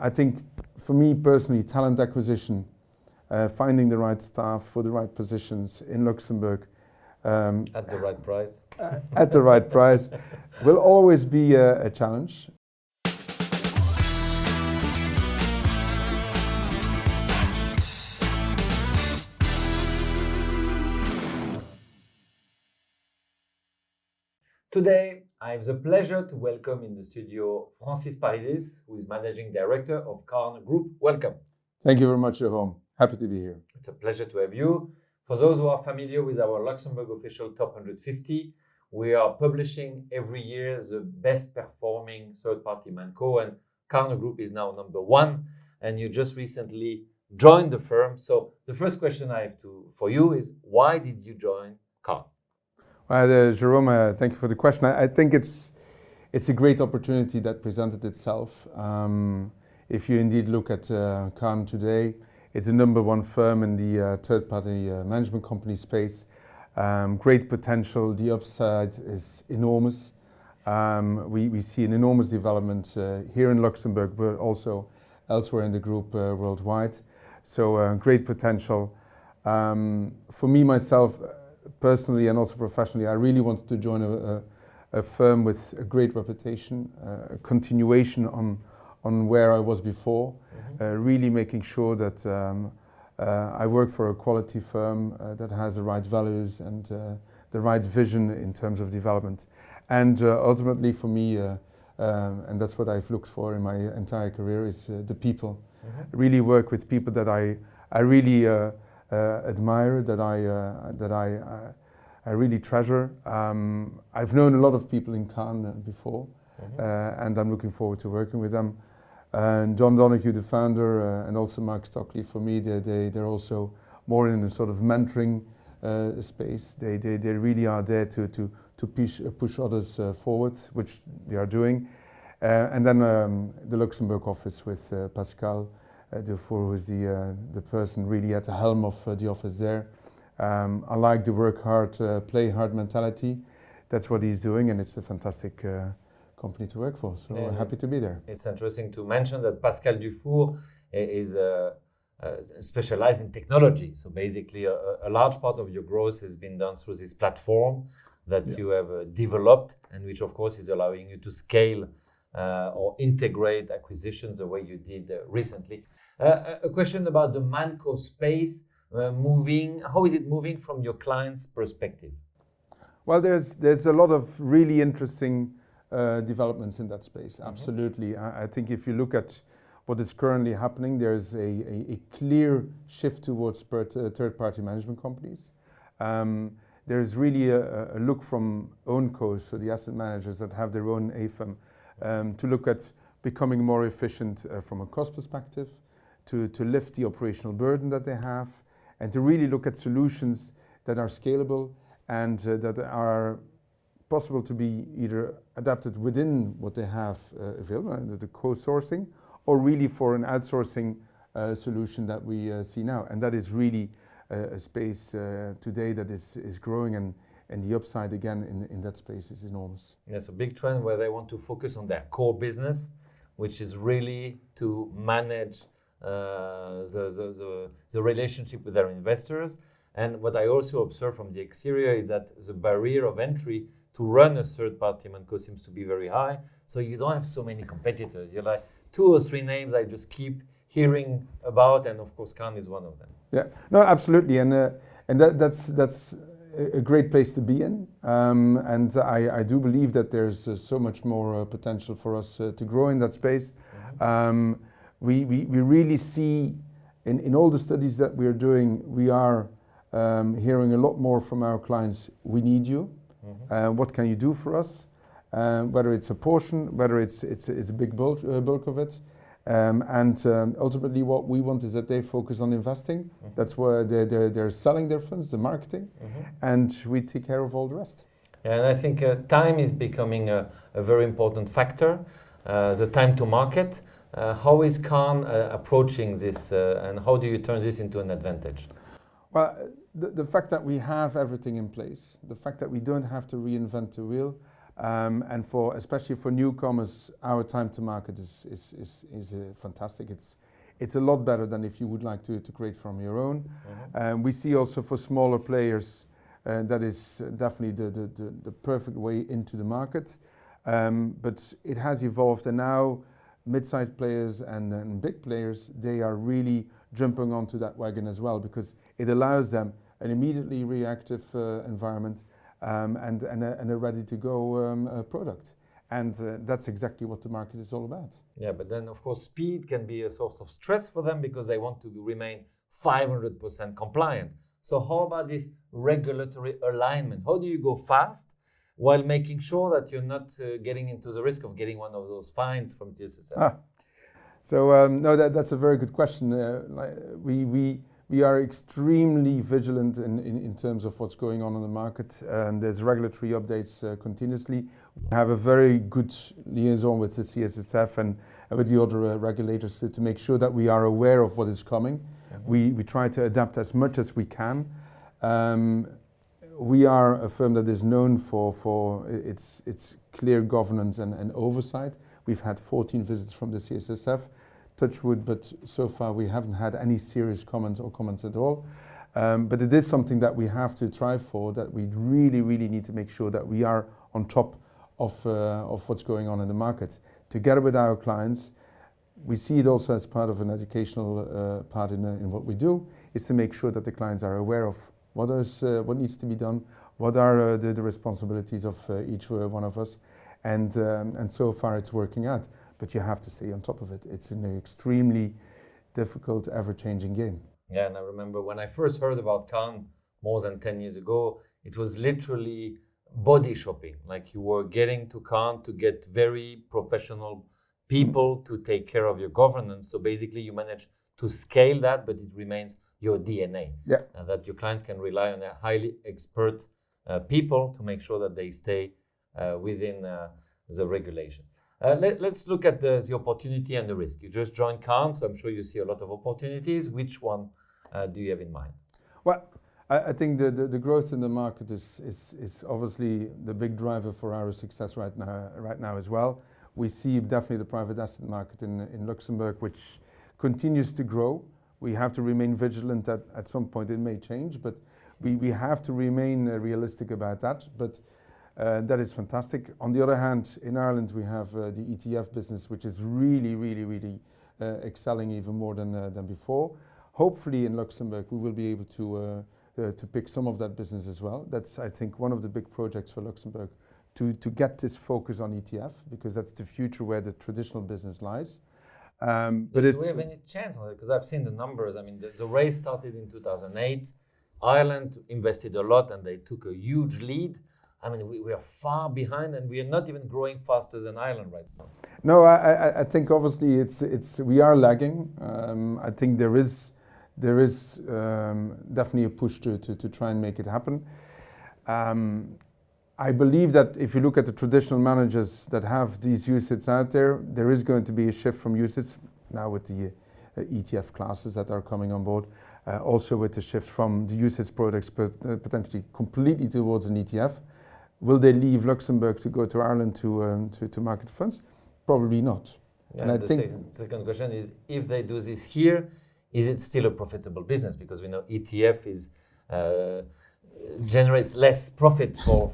I think for me personally, talent acquisition, finding the right staff for the right positions in Luxembourg At the right price. at the right price will always be a challenge. Today, I have the pleasure to welcome in the studio Parisis, who is Managing Director of Carne Group. Welcome. Thank you very much, Jerome. Happy to be here. It's a pleasure to have you. For those who are familiar with our Luxembourg official Top 150, we are publishing every year the best performing third-party manco, and Carne Group is now #1, and you just recently joined the firm. So the first question I have for you is, why did you join Carne? Well, Jerome, thank you for the question. I think it's a great opportunity that presented itself. If you indeed look at Carne today, it's the #1 firm in the third-party management company space. Great potential. The upside is enormous. We see an enormous development here in Luxembourg, but also elsewhere in the group worldwide. So great potential. For me, myself, personally and also professionally, I really wanted to join a firm with a great reputation, a continuation on where I was before, really making sure that I work for a quality firm that has the right values and the right vision in terms of development. And ultimately for me, and that's what I've looked for in my entire career, is the people. Really work with people that I really admire, that I really treasure. I've known a lot of people in Carne before, and I'm looking forward to working with them. And John Donoghue, the founder, and also Mark Stockley, for me, they're also more in a sort of mentoring space. They really are there to push others forward, which they are doing. And then the Luxembourg office with Pascal Dufour, who is the person really at the helm of the office there. I like the work hard, play hard mentality. That's what he's doing, and it's a fantastic company to work for. So happy to be there. It's interesting to mention that Pascal Dufour is specialized in technology. So basically, a large part of your growth has been done through this platform that you have developed, and which of course is allowing you to scale or integrate acquisitions the way you did recently. A question about the manco space moving. How is it moving from your client's perspective? Well, there's a lot of really interesting developments in that space. Absolutely. I think if you look at what is currently happening, there's a clear shift towards third-party management companies. There's really a look from OwnCos, so the asset managers that have their own AFM, to look at becoming more efficient from a cost perspective, to lift the operational burden that they have, and to really look at solutions that are scalable and that are possible to be either adapted within what they have available, the co-sourcing, or really for an outsourcing solution that we see now. And that is really a space today that is growing, and the upside again in that space is enormous. Yes, a big trend where they want to focus on their core business, which is really to manage the relationship with their investors. And what I also observe from the exterior is that the barrier of entry to run a third-party manco seems to be very high. So you don't have so many competitors. You're like 2 or 3 names I just keep hearing about, and of course Carne is one of them. Yeah, no, absolutely, and that's a great place to be in. And I do believe that there's so much more potential for us to grow in that space. We really see in all the studies that we are doing, we are hearing a lot more from our clients. We need you. What can you do for us? Whether it's a portion, whether it's a big bulk of it, and ultimately what we want is that they focus on investing. That's where they're selling their funds, the marketing, and we take care of all the rest. And I think time is becoming a very important factor. The time to market. How is Carne approaching this, and how do you turn this into an advantage? Well, the fact that we have everything in place, the fact that we don't have to reinvent the wheel, And especially for newcomers, our time to market is fantastic. It's a lot better than if you would like to create from your own. We see also for smaller players that is definitely the perfect way into the market. But it has evolved, and now mid-sized players and big players, they are really jumping onto that wagon as well, because it allows them an immediately reactive environment and a ready-to-go product. And that's exactly what the market is all about. Yeah, but then of course speed can be a source of stress for them because they want to remain 500% compliant. So how about this regulatory alignment? How do you go fast while making sure that you're not getting into the risk of getting one of those fines from TSSF? So no, that's a very good question. We are extremely vigilant in terms of what's going on in the market. There's regulatory updates continuously. We have a very good liaison with the CSSF and with the other regulators to make sure that we are aware of what is coming. We try to adapt as much as we can. We are a firm that is known for its clear governance and oversight. We've had 14 visits from the CSSF, touch wood, but so far we haven't had any serious comments at all. But it is something that we have to try for, that we really need to make sure that we are on top of what's going on in the market. Together with our clients, we see it also as part of an educational part in what we do, is to make sure that the clients are aware of what needs to be done, what are the responsibilities of each one of us, and so far it's working out. But you have to stay on top of it. It's an extremely difficult, ever-changing game. Yeah, and I remember when I first heard about Carne more than 10 years ago, it was literally body shopping. Like you were getting to Carne to get very professional people to take care of your governance. So basically you manage to scale that, but it remains your DNA. Yeah. That your clients can rely on a highly expert people to make sure that they stay within the regulation. Let's look at the opportunity and the risk. You just joined Carne, so I'm sure you see a lot of opportunities. Which one do you have in mind? Well, I think the growth in the market is obviously the big driver for our success right now as well. We see definitely the private asset market in Luxembourg, which continues to grow. We have to remain vigilant that at some point it may change, but we have to remain realistic about that. But that is fantastic. On the other hand, in Ireland we have the ETF business, which is really excelling even more than before. Hopefully in Luxembourg we will be able to pick some of that business as well. That's, I think, one of the big projects for Luxembourg, to get this focus on ETF, because that's the future where the traditional business lies. But do we have any chance on it? Because I've seen the numbers. I mean, the race started in 2008. Ireland invested a lot and they took a huge lead. I mean, we are far behind, and we are not even growing faster than Ireland right now. No, I think obviously we are lagging. I think there is definitely a push to try and make it happen. I believe that if you look at the traditional managers that have these UCITS out there is going to be a shift from UCITS now with the ETF classes that are coming on board. Also with the shift from the UCITS products, but potentially completely towards an ETF. Will they leave Luxembourg to go to Ireland to market funds? Probably not. Yeah, and I think the second question is, if they do this here, is it still a profitable business? Because we know ETF is generates less profit for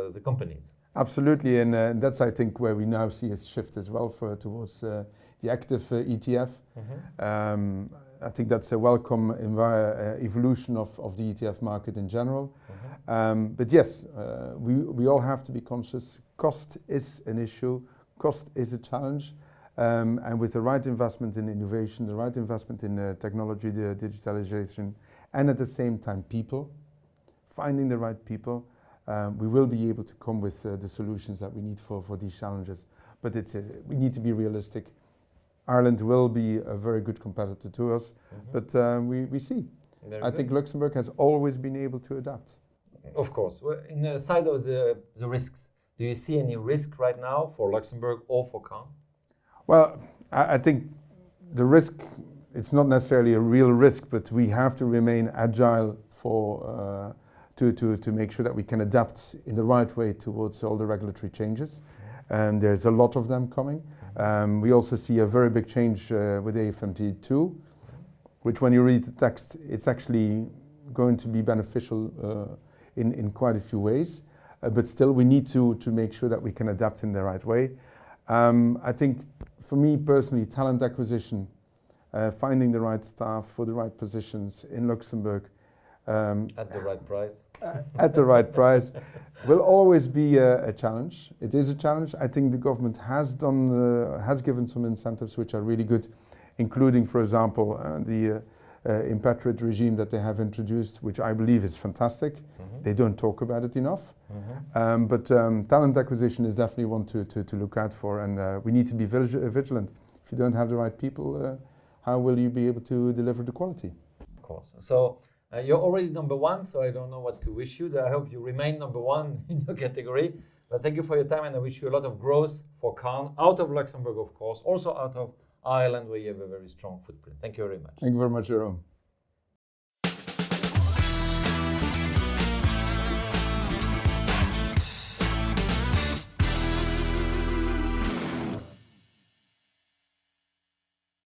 the companies. Absolutely, and that's, I think, where we now see a shift as well towards the active ETF. I think that's a welcome evolution of the ETF market in general. But yes, we all have to be conscious. Cost is an issue. Cost is a challenge. And with the right investment in innovation, the right investment in technology, the digitalization, and at the same time people, finding the right people, we will be able to come with the solutions that we need for these challenges. But we need to be realistic. Ireland will be a very good competitor to us, but we see. I think Luxembourg has always been able to adapt. Of course. Well, in the side of the risks, do you see any risk right now for Luxembourg or for Carne? Well, I think the risk, it's not necessarily a real risk, but we have to remain agile to make sure that we can adapt in the right way towards all the regulatory changes. And there's a lot of them coming. We also see a very big change with AFMT2, which when you read the text, it's actually going to be beneficial in quite a few ways. But still, we need to make sure that we can adapt in the right way. I think, for me personally, talent acquisition, finding the right staff for the right positions in Luxembourg, at the right price. At the right price will always be a challenge. It is a challenge. I think the government has given some incentives which are really good, including, for example, the impatriate regime that they have introduced, which I believe is fantastic. They don't talk about it enough. But talent acquisition is definitely one to look out for, and we need to be vigilant. If you don't have the right people, how will you be able to deliver the quality? Of course. So you're already number one, so I don't know what to wish you. I hope you remain number one in your category. But thank you for your time, and I wish you a lot of growth for Carne, out of Luxembourg, of course, also out of Ireland, where you have a very strong footprint. Thank you very much. Thank you very much, Jerome.